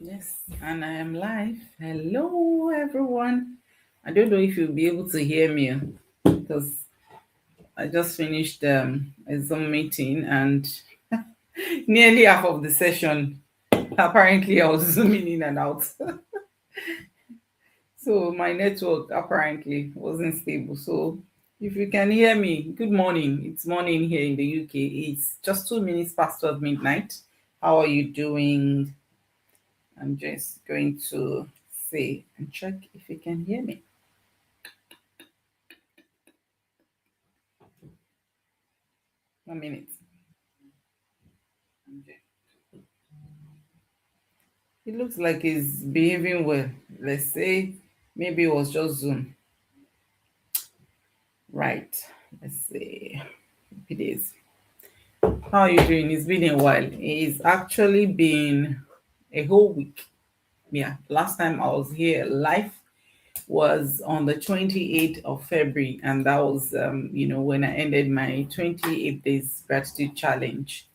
Yes, and I am live. Hello, everyone. I don't know if you'll be able to hear me because I just finished a Zoom meeting and nearly half of the session, apparently, I was zooming in and out. So my network apparently wasn't stable. So if you can hear me, good morning. It's morning here in the UK. It's just 2 minutes past 12 midnight. How are you doing? I'm just going to say and check if you can hear me. 1 minute. Okay. It looks like he's behaving well. Let's say maybe it was just Zoom. Right. Let's see. It is. How are you doing? It's been a while. It's actually been a whole week. Yeah. Last time I was here live was on the 28th of February, and that was when I ended my 28 days gratitude challenge.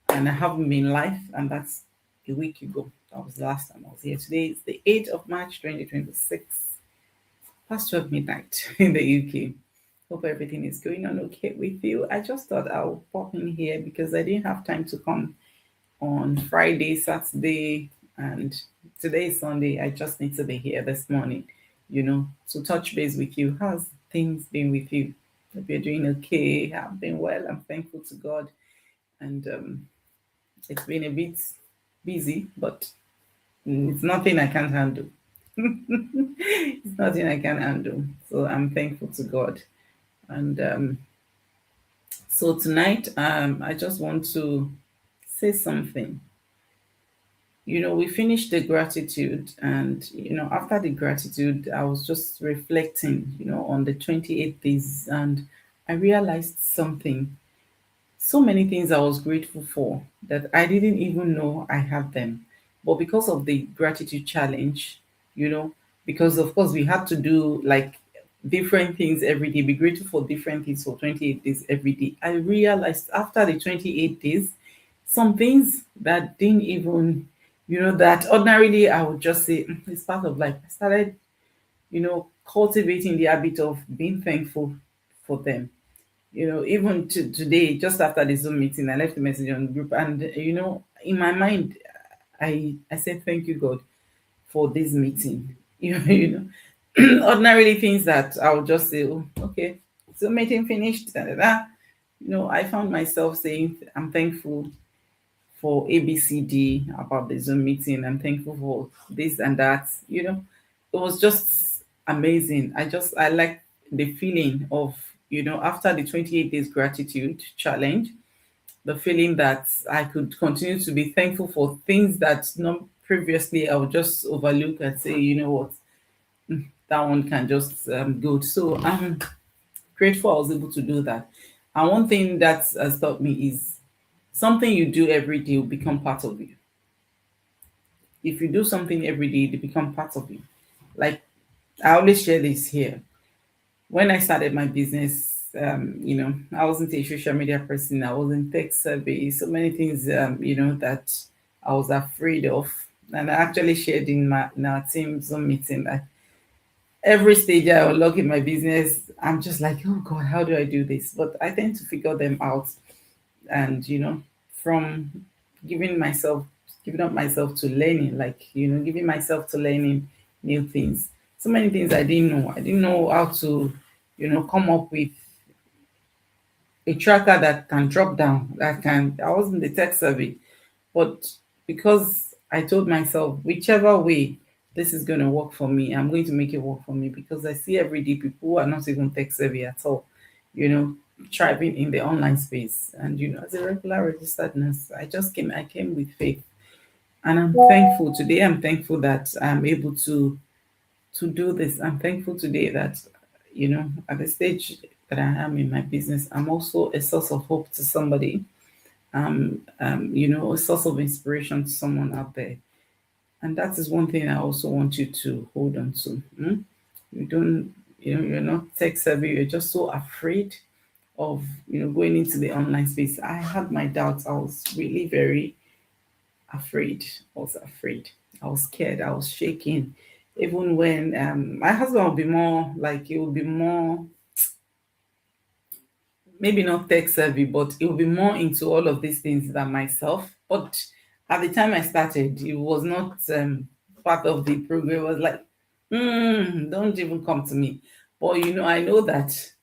And I haven't been live, and that's a week ago. That was the last time I was here. Today is the 8th of March 2026, past 12 midnight in the UK. Hope everything is going on okay with you. I just thought I'll pop in here because I didn't have time to come on Friday, Saturday, and today is Sunday. I just need to be here this morning, to touch base with you. How's things been with you? Hope you're doing okay. I've been well. I'm thankful to God. And it's been a bit busy, but it's nothing I can't handle. It's nothing I can handle. So I'm thankful to God. And so tonight, I just want to say something. We finished the gratitude, and after the gratitude, I was just reflecting, on the 28 days, and I realized something. So many things I was grateful for that I didn't even know I had them. But because of the gratitude challenge, you know, because of course we had to do like different things every day, be grateful for different things for 28 days every day. I realized after the 28 days, some things that didn't even, that ordinarily I would just say it's part of life. I started, cultivating the habit of being thankful for them. Even today, just after the Zoom meeting, I left a message on the group, and in my mind, I said thank you God for this meeting. Ordinarily things that I would just say, oh, okay, Zoom meeting finished. Da, da, da. I found myself saying I'm thankful for ABCD about the Zoom meeting. I'm thankful for this and that. It was just amazing. I like the feeling of, after the 28 days gratitude challenge, the feeling that I could continue to be thankful for things that not previously I would just overlook and say, you know what, that one can just go. So I'm grateful I was able to do that. And one thing that has taught me is something you do every day will become part of you. If you do something every day, they become part of you. Like I always share this here. When I started my business, I wasn't a social media person. I wasn't tech savvy. So many things, that I was afraid of. And I actually shared in our team Zoom meeting that every stage I will log in my business, I'm just like, oh God, how do I do this? But I tend to figure them out. And, from giving myself, giving up myself to learning, like, giving myself to learning new things. So many things I didn't know. I didn't know how to, come up with a tracker that can drop down, I wasn't the tech savvy, but because I told myself, whichever way this is going to work for me, I'm going to make it work for me because I see everyday people who are not even tech savvy at all, you know, thriving in the online space. And, as a regular registered nurse, I came with faith. And I'm thankful today. I'm thankful that I'm able to do this. I'm thankful today that, at the stage that I am in my business, I'm also a source of hope to somebody, a source of inspiration to someone out there. And that is one thing I also want you to hold on to. You don't, you're not tech savvy, you're just so afraid of, going into the online space. I had my doubts. I was really very afraid. I was afraid. I was scared. I was shaking. Even when my husband would be more like, it would be more, maybe not tech savvy, but it would be more into all of these things than myself. But at the time I started, it was not part of the program. It was like, don't even come to me. But I know that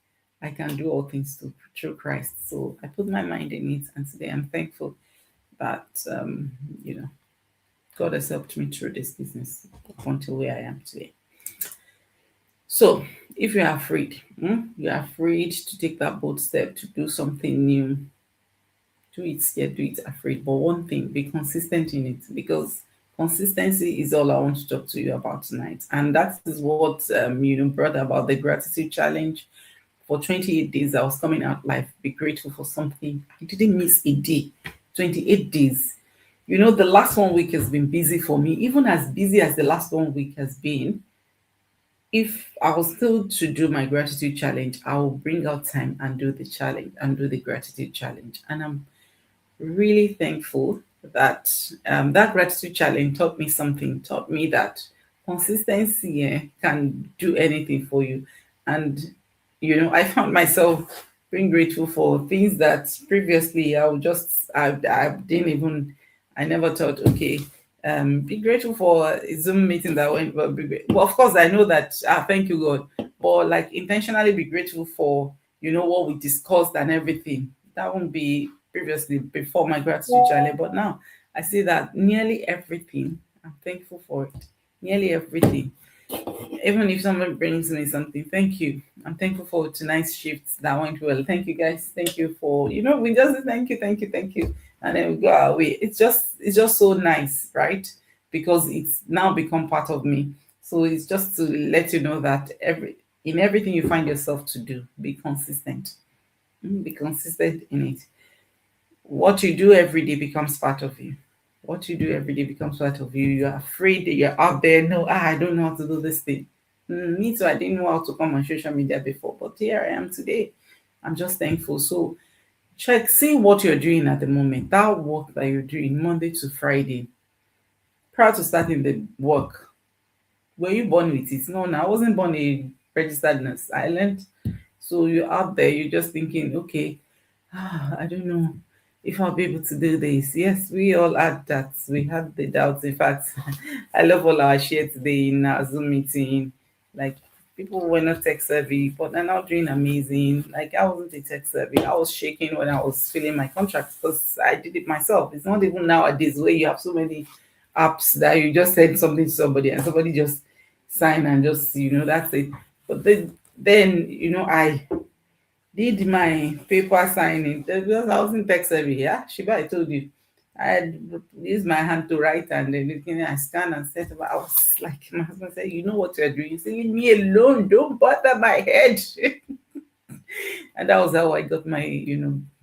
I can do all things through Christ. So I put my mind in it, and today I'm thankful that you know God has helped me through this business up until where I am today. So, if you're afraid, you're afraid to take that bold step to do something new, do it scared, do it afraid. But one thing, be consistent in it, because consistency is all I want to talk to you about tonight. And that is what brought about the gratitude challenge. For 28 days, I was coming out live. Be grateful for something. I didn't miss a day. 28 days. The last 1 week has been busy for me, even as busy as the last 1 week has been. If I was still to do my gratitude challenge, I will bring out time and do the challenge and do the gratitude challenge. And I'm really thankful that that gratitude challenge taught me something, taught me that consistency can do anything for you. And, I found myself being grateful for things that previously I didn't even, I never thought, okay, be grateful for a Zoom meeting that went well. Well, of course, I know that, thank you, God, but like intentionally be grateful for, what we discussed and everything. That won't be previously before my gratitude challenge, but now I see that nearly everything, I'm thankful for it. Nearly everything. Even if someone brings me something, thank you. I'm thankful for tonight's shifts that went well. Thank you guys. Thank you for, we just say thank you, thank you, thank you. And then we go our way. It's just so nice, right? Because it's now become part of me. So it's just to let you know that in everything you find yourself to do, be consistent. Be consistent in it. What you do every day becomes part of you. What you do every day becomes part of you. You're afraid that you're out there. No, I don't know how to do this thing. Me too. I didn't know how to come on social media before, but here I am today. I'm just thankful. So see what you're doing at the moment. That work that you're doing Monday to Friday, prior to starting the work, were you born with it? No, I wasn't born a registered nurse. I learned. So you're out there, you're just thinking, okay, I don't know if I'll be able to do this. Yes, we all had that. We had the doubts. In fact, I love all our share today in our Zoom meeting. Like, people were not tech savvy, but they're now doing amazing. Like, I wasn't a tech savvy. I was shaking when I was filling my contract because I did it myself. It's not even nowadays where you have so many apps that you just send something to somebody and somebody just sign and just, that's it. But then I did my paper signing because I wasn't tech savvy. Yeah, Shiba, I told you. I had used my hand to write and then I scanned and set up. I was like, my husband said, you know what you're doing. You say, leave me alone. Don't bother my head. And that was how I got my,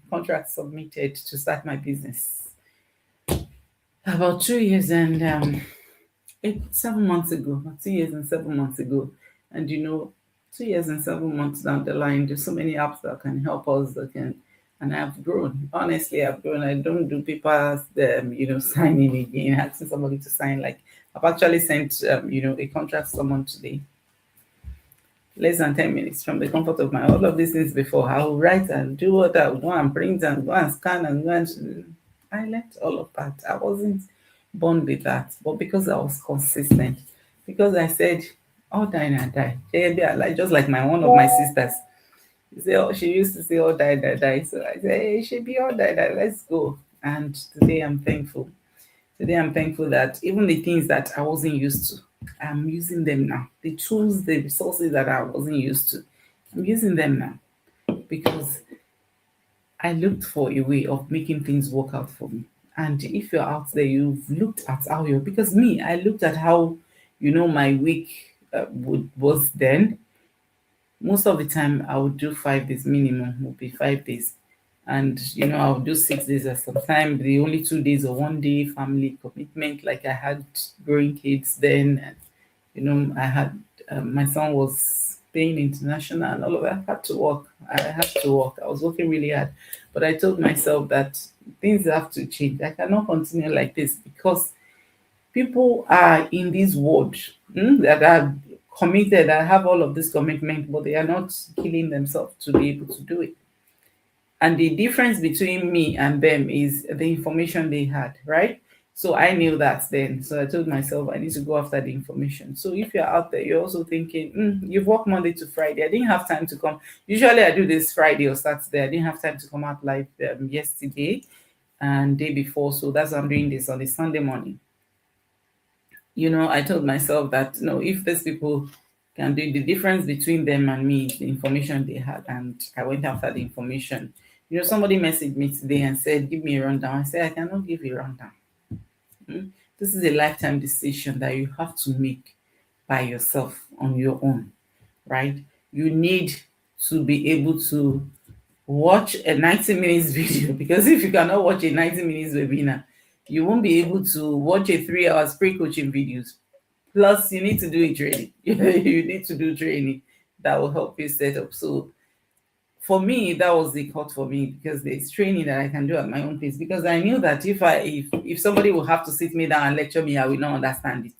contract submitted to start my business. About 2 years and 7 months ago, 2 years and 7 months ago. And 2 years and 7 months down the line, there's so many apps that can help us and I've grown. Honestly, I've grown. I don't do papers, signing again, asking somebody to sign. Like, I've actually sent, a contract to someone today. Less than 10 minutes from the comfort of my all of these things before. I will write and do what I would go and print and go and scan and go and I learned all of that. I wasn't born with that, but because I was consistent, because I said, "All die and die." Like just like one of my sisters, she used to say, "All die, die, die." So I said, "Hey, she be all die, die. Let's go." And today I'm thankful. Today I'm thankful that even the things that I wasn't used to, I'm using them now. The tools, the resources that I wasn't used to, I'm using them now because I looked for a way of making things work out for me. And if you're out there, you've looked at how you're, because me, I looked at how, my week was then. Most of the time, I would do 5 days minimum, would be 5 days. And, I would do 6 days at some time. The only 2 days or one day family commitment, like I had growing kids then. And, I had, my son was being international and all of that, I had to work. I had to work. I was working really hard. But I told myself that things have to change. I cannot continue like this because people are in this world that are committed, that have all of this commitment, but they are not killing themselves to be able to do it. And the difference between me and them is the information they had, right? So I knew that then. So I told myself I need to go after the information. So if you're out there, you're also thinking, you've worked Monday to Friday. I didn't have time to come. Usually I do this Friday or Saturday. I didn't have time to come out live yesterday and day before. So that's why I'm doing this on a Sunday morning. I told myself that no, if these people can do the difference between them and me, the information they had, and I went after the information. Somebody messaged me today and said, "Give me a rundown." I said, "I cannot give you a rundown. This is a lifetime decision that you have to make by yourself on your own, right? You need to be able to watch a 90 minutes video because if you cannot watch a 90 minutes webinar, you won't be able to watch a 3 hours pre-coaching videos. Plus, you need to do a training. You need to do training that will help you set up. So for me, that was the cut for me because there's training that I can do at my own pace. Because I knew that if somebody will have to sit me down and lecture me, I will not understand it.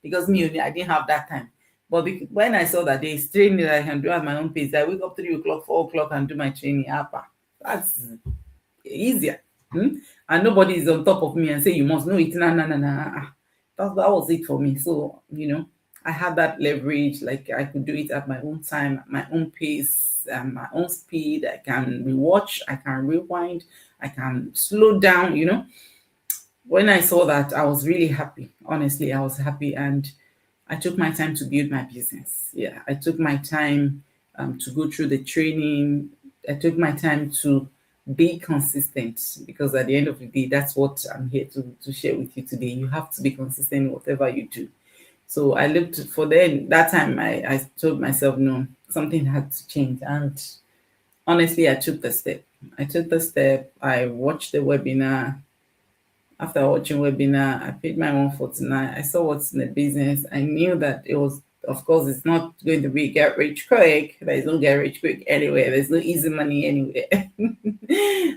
Because I didn't have that time. But when I saw that there's training that I can do at my own pace, I wake up 3 o'clock, 4 o'clock and do my training. That's easier. And nobody is on top of me and say you must know it. Nah. That was it for me. So, I had that leverage, like I could do it at my own time, at my own pace, my own speed. I can rewatch, I can rewind, I can slow down, When I saw that, I was really happy. Honestly, I was happy, and I took my time to build my business. Yeah, I took my time to go through the training. I took my time to be consistent because at the end of the day, that's what I'm here to share with you today. You have to be consistent in whatever you do. So I looked for that time. I told myself, no, something had to change. And honestly, I took the step. I watched the webinar. After watching webinar, I paid my 149. I saw what's in the business. I knew that it was, of course, it's not going to be get rich quick. There's no get rich quick anywhere. There's no easy money anywhere.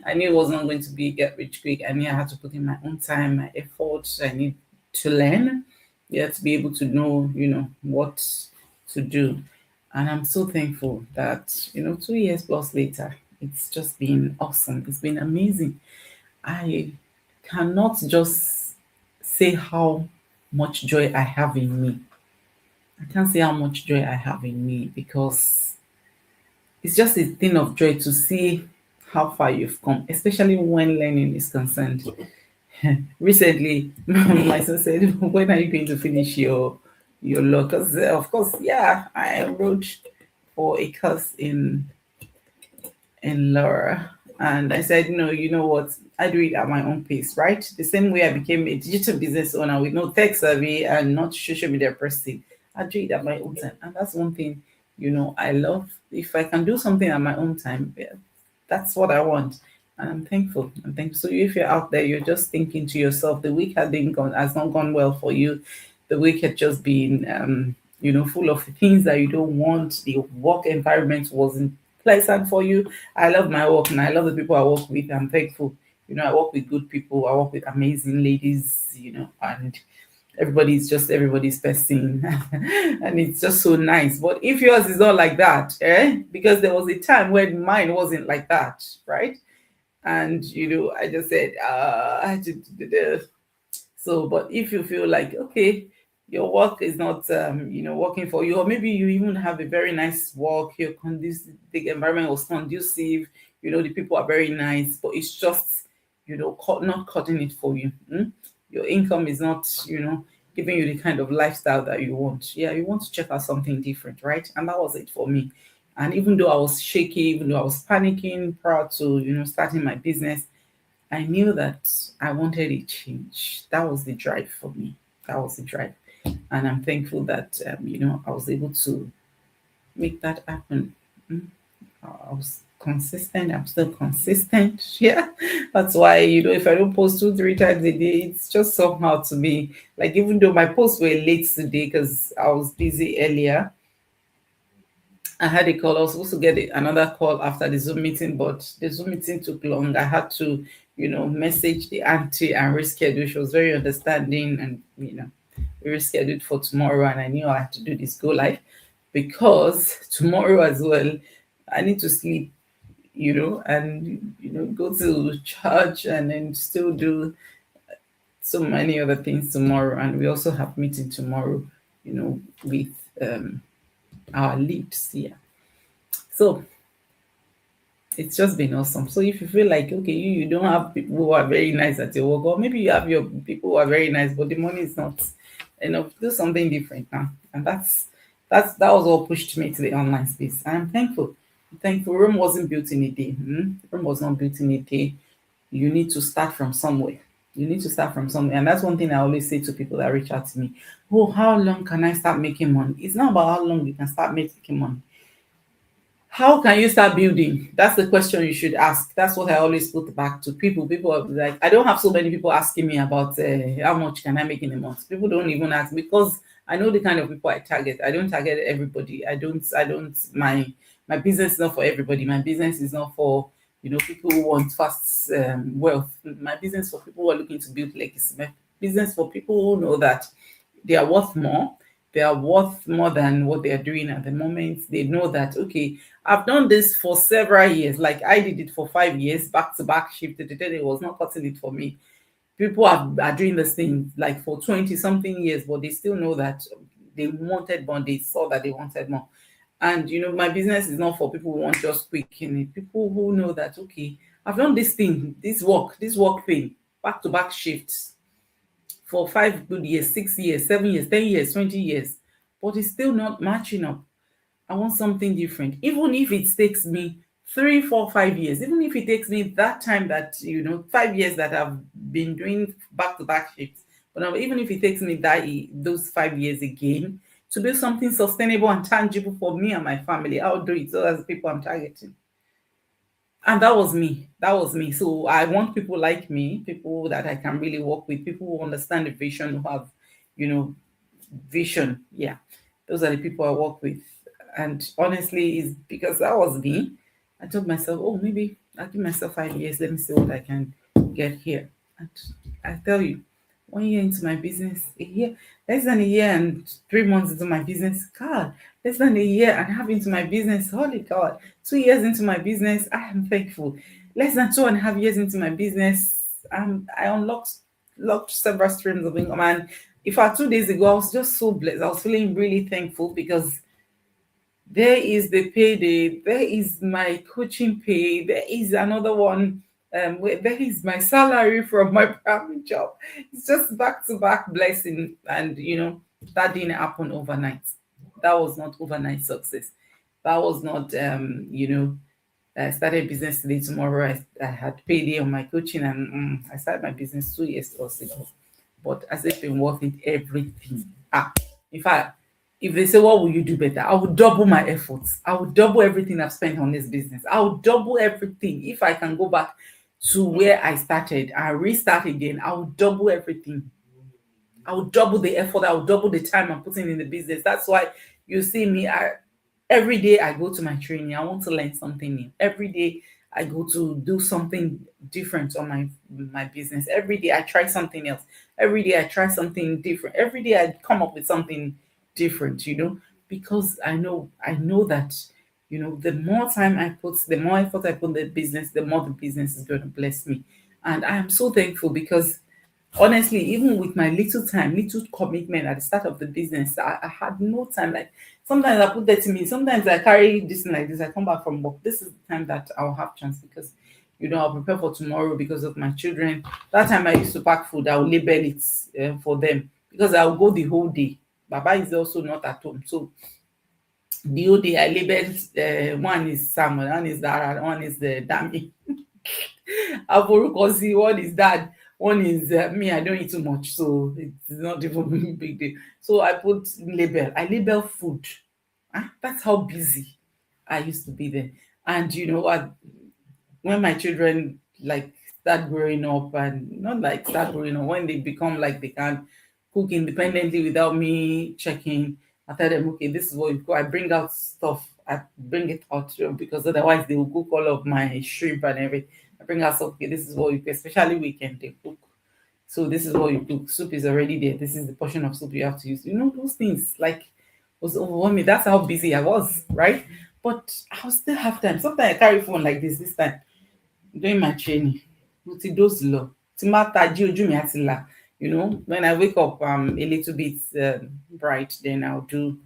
I knew it was not going to be get rich quick. I knew I had to put in my own time, my effort. I need to learn. You have to be able to know, what to do. And I'm so thankful that, 2 years plus later, it's just been awesome. It's been amazing. I cannot just say how much joy I have in me. I can't say how much joy I have in me because it's just a thing of joy to see how far you've come, especially when learning is concerned. Recently, my son said, "When are you going to finish your law?" Because, of course, yeah, I enrolled for a course in law, and I said, "No, you know what? I do it at my own pace, right? The same way I became a digital business owner with no tech survey and not social media person. I do it at my own time, and that's one thing, I love. If I can do something at my own time, yeah, that's what I want." And I'm thankful. So if you're out there, you're just thinking to yourself, the week has not gone well for you. The week had just been, full of things that you don't want. The work environment wasn't pleasant for you. I love my work and I love the people I work with. I'm thankful. I work with good people. I work with amazing ladies, and everybody's just everybody's person. And it's just so nice. But if yours is not like that, because there was a time when mine wasn't like that, right? And I just said, I did. So, but if you feel like, okay, your work is not working for you, or maybe you even have a very nice work, the environment was conducive, the people are very nice, but it's just not cutting it for you. Your income is not giving you the kind of lifestyle that you want. Yeah, you want to check out something different, right? And that was it for me. And even though I was shaky, even though I was panicking prior to starting my business, I knew that I wanted a change. That was the drive for me. That was the drive. And I'm thankful that I was able to make that happen. I was consistent. I'm still consistent. Yeah. That's why, if I don't post 2-3 times a day, it's just somehow to me. Like, even though my posts were late today because I was busy earlier, I had a call. I was supposed to get another call after the Zoom meeting, but the Zoom meeting took long. I had to, message the auntie and reschedule. She was very understanding, and we rescheduled for tomorrow. And I knew I had to do this go live because tomorrow as well, I need to sleep, and go to church and then still do so many other things tomorrow. And we also have meeting tomorrow, with our leads. Yeah. So it's just been awesome. So if you feel like okay, you don't have people who are very nice at your work, or maybe you have your people who are very nice, but the money is not enough, do something different now. And that was what pushed me to the online space. I'm thankful. I'm thankful. Rome wasn't built in a day. Rome was not built in a day. You need to start from somewhere. You need to start from somewhere. And that's one thing I always say to people that reach out to me. Oh, how long can I start making money? It's not about how long you can start making money. How can you start building? That's the question you should ask. That's what I always put back to people. People are like, I don't have so many people asking me about how much can I make in a month. People don't even ask because I know the kind of people I target. I don't target everybody. I don't. My business is not for everybody. My business is not for people who want fast wealth. My business for people who are looking to build legacy. My business for people who know that they are worth more. They are worth more than what they are doing at the moment. They know that, okay, I've done this for several years. Like I did it for 5 years, back to back shift. It was not cutting it for me. People are doing this thing like for 20 something years, but they still know that they wanted more. They saw that they wanted more. And my business is not for people who want just quick in it. People who know that, okay, I've done this thing, this work thing, back to back shifts for 5 good years, 6 years, 7 years, 10 years, 20 years, but it's still not matching up. I want something different. Even if it takes me 3, 4, 5 years, even if it takes me that time that, 5 years that I've been doing back to back shifts, but now, even if it takes me those 5 years again to build something sustainable and tangible for me and my family, I'll do it. So that's the people I'm targeting. And that was me. That was me. So I want people like me, people that I can really work with, people who understand the vision, who have, you know, vision. Yeah. Those are the people I work with. And honestly, it's because that was me. I told myself, oh, maybe I'll give myself 5 years. Let me see what I can get here. And I tell you, 1 year into my business, a year, less than a year and 3 months into my business, God, less than a year and a half into my business, holy God, 2 years into my business, I am thankful. Less than 2.5 years into my business, I unlocked several streams of income. And in fact, 2 days ago, I was just so blessed. I was feeling really thankful because there is the payday, there is my coaching pay, there is another one, where there is my salary from my primary job. It's just back to back blessing. And that didn't happen overnight. That was not overnight success. That was not I started business today, tomorrow I had payday on my coaching, and I started my business 2 years plus ago. But has it been worth it? Everything. In fact, if they say, what will you do better? I will double my efforts. I will double everything I've spent on this business. I will double everything. If I can go back to where I started and restart again, I will double everything. I will double the effort. I will double the time I'm putting in the business. That's why you see me. Every day I go to my training. I want to learn something new. Every day I go to do something different on my business. Every day I try something else. Every day I try something different. Every day I come up with something different. Because I know that the more time I put, the more effort I put in the business, the more the business is going to bless me. And I am so thankful because honestly, even with my little commitment at the start of the business, I had no time. Like sometimes I put 30 minutes, sometimes I carry this thing like this. I come back from work. This is the time that I'll have chance because I'll prepare for tomorrow because of my children. That time I used to pack food, I'll label it for them because I'll go the whole day. Baba is also not at home. So the whole day I labeled, one is Samuel, one is Dara, one is the Dami. Aburukosi, one is dad, one is me. I don't eat too much, so it's not even a big deal. So I put label. I label food. That's how busy I used to be then. And you know what? When my children like start growing up, and not like start growing up, when they become like they can cook independently without me checking, I tell them, okay, this is what you go. I bring out stuff I bring it out because otherwise they will cook all of my shrimp and everything. I bring out, okay, this is what you cook, especially weekend they cook. So this is what you cook. Soup is already there. This is the portion of soup you have to use. Those things like was overwhelming. That's how busy I was, right? But I'll still have time. Sometimes I carry phone like this time, doing my training. Mo ti dose lọ. Tí n bá tají, ojú mi á ti là. When I wake up a little bit bright, then I'll do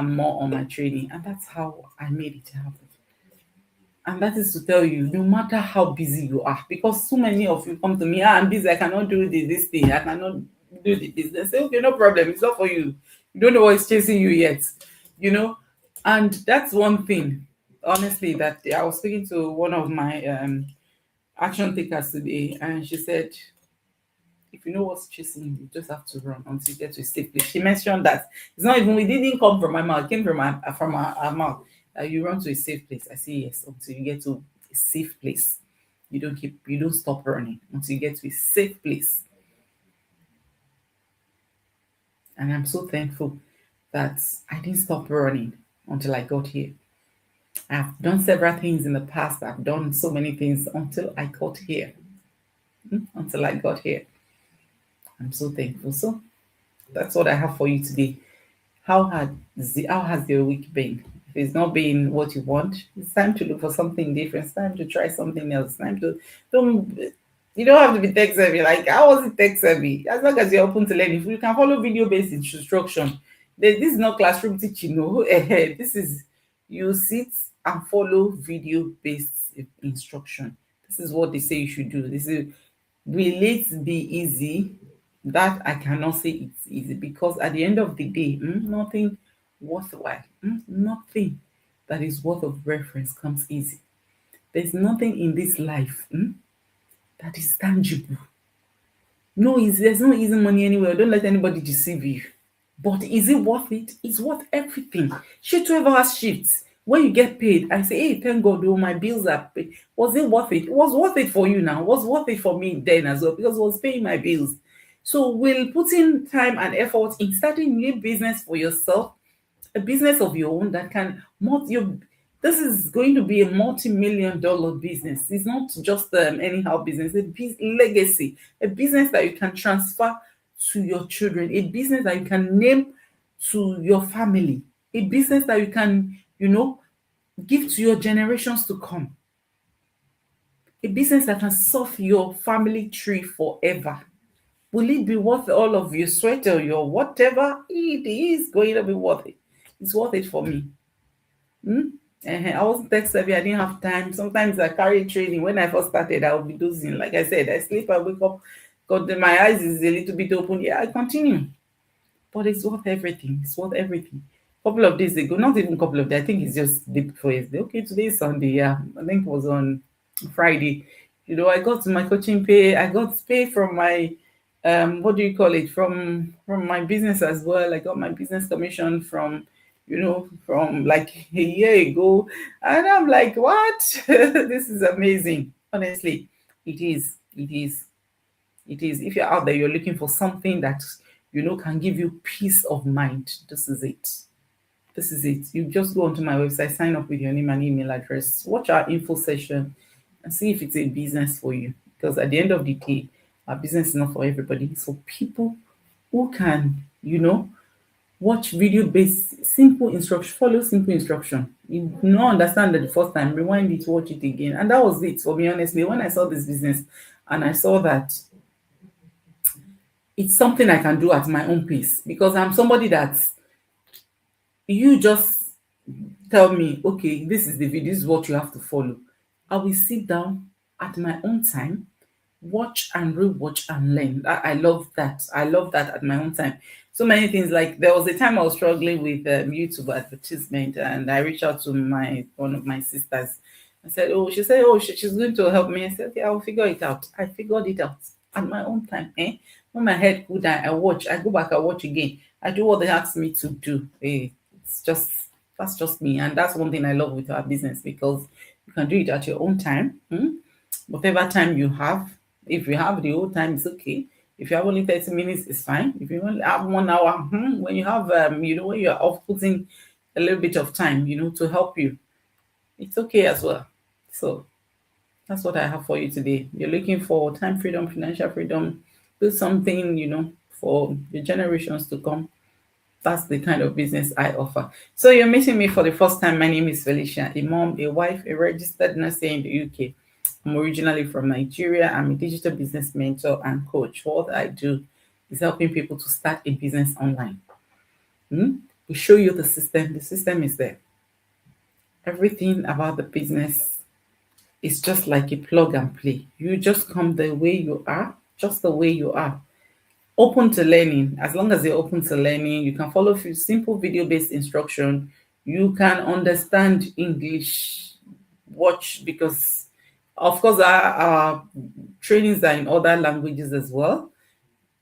more on my training. And that's how I made it happen. And that is to tell you, no matter how busy you are, because so many of you come to me, I'm busy, I cannot do this thing, I cannot do the business. Say, okay, no problem, it's not for you. You don't know what is chasing you yet, you know. And that's one thing, honestly, that I was speaking to one of my action takers today, and she said, if you know what's chasing you, you just have to run until you get to a safe place. She mentioned that it's not even, it didn't come from my mouth, it came from her mouth. You run to a safe place. I say yes, until you get to a safe place. You don't stop running until you get to a safe place. And I'm so thankful that I didn't stop running until I got here. I've done several things in the past. I've done so many things until I got here. Until I got here. I'm so thankful. So that's what I have for you today. How has your week been? If it's not been what you want, it's time to look for something different. It's time to try something else. It's time to don't you don't have to be tech savvy. Like I wasn't tech savvy. As long as you're open to learning, if you can follow video-based instruction. This is not classroom teaching. No, this is you sit and follow video-based instruction. This is what they say you should do. This is will it be easy? That I cannot say it's easy, because at the end of the day, nothing worthwhile, nothing that is worth of reference comes easy. There's nothing in this life that is tangible. There's no easy money anywhere. Don't let anybody deceive you. But is it worth it? It's worth everything. Shift 12-hour shifts. When you get paid, I say, hey, thank God, my bills are paid. Was it worth it? It was worth it for you now. It was worth it for me then as well, because I was paying my bills. So will putting time and effort in starting new business for yourself, a business of your own that can this is going to be a multi-million-dollar business. It's not just anyhow business, legacy, a business that you can transfer to your children, a business that you can name to your family, a business that you can, give to your generations to come, a business that can serve your family tree forever. Will it be worth all of your sweat or your whatever? It is going to be worth it. It's worth it for me. I wasn't tech savvy. I didn't have time. Sometimes I carry training. When I first started, I would be dozing. Like I said, I sleep, I wake up, got my eyes is a little bit open. Yeah, I continue. But it's worth everything. It's worth everything. Couple of days ago, not even couple of days, I think it's just day before yesterday. Okay, today is Sunday. Yeah, I think it was on Friday. I got my coaching pay. I got pay from my what do you call it, from my business as well. I got my business commission from from like a year ago, and I'm like, what? This is amazing. Honestly, it is if you're out there, you're looking for something that can give you peace of mind. This is it. You just go onto my website, sign up with your name and email address, watch our info session, and see if it's a business for you. Because at the end of the day, our business is not for everybody. It's for people who can, watch video-based simple instruction, follow simple instruction. You don't understand it the first time, rewind it, watch it again. And that was it for me, honestly. When I saw this business and I saw that it's something I can do at my own pace, because I'm somebody that you just tell me, okay, this is the video, this is what you have to follow. I will sit down at my own time, watch and rewatch and learn. I love that. I love that at my own time. So many things. Like there was a time I was struggling with YouTube advertisement, and I reached out to one of my sisters. I said, "Oh," she said, "Oh, she's going to help me." I said, "Okay, I'll figure it out." I figured it out at my own time. When my head cool down, I watch. I go back. I watch again. I do what they ask me to do. That's just me, and that's one thing I love with our business, because you can do it at your own time. Whatever time you have. If you have the whole time, it's okay. If you have only 30 minutes, it's fine. If you only have 1 hour, when you have, when you're off putting a little bit of time, to help you, it's okay as well. So that's what I have for you today. You're looking for time freedom, financial freedom, do something, for the generations to come. That's the kind of business I offer. So you're meeting me for the first time. My name is Felicia, a mom, a wife, a registered nurse here in the UK. I'm originally from Nigeria. I'm a digital business mentor and coach. What I do is helping people to start a business online. We show you the system. The system is there. Everything about the business is just like a plug and play. You just come the way you are, just the way you are. Open to learning. As long as you're open to learning, you can follow simple video-based instruction. You can understand English, watch, because of course our trainings are in other languages as well.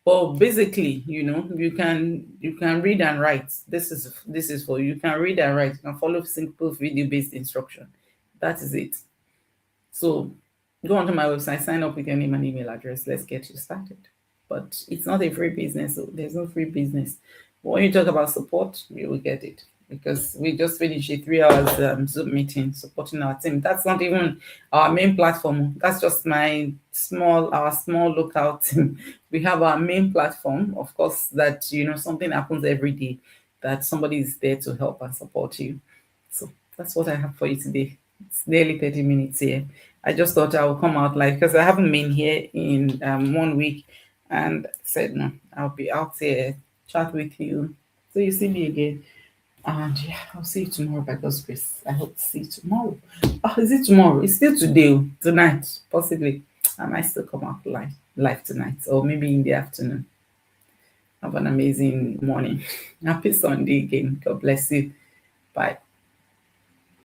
But basically, you can read and write. This is for you. You can read and write. You can follow simple video-based instruction. That is it. So go onto my website, sign up with your name and email address. Let's get you started. But it's not a free business. So there's no free business. But when you talk about support, you will get it, because we just finished a 3 hours Zoom meeting supporting our team. That's not even our main platform. That's just our small local team. We have our main platform, of course, that something happens every day, that somebody is there to help and support you. So that's what I have for you today. It's nearly 30 minutes here. I just thought I would come out live because I haven't been here in 1 week, and said no, I'll be out here, chat with you. So you see me again. And yeah, I'll see you tomorrow by God's grace. I hope to see you tomorrow. Oh, is it tomorrow? It's still today, tonight, possibly. I might still come out live tonight, or maybe in the afternoon. Have an amazing morning. Happy Sunday again. God bless you. Bye.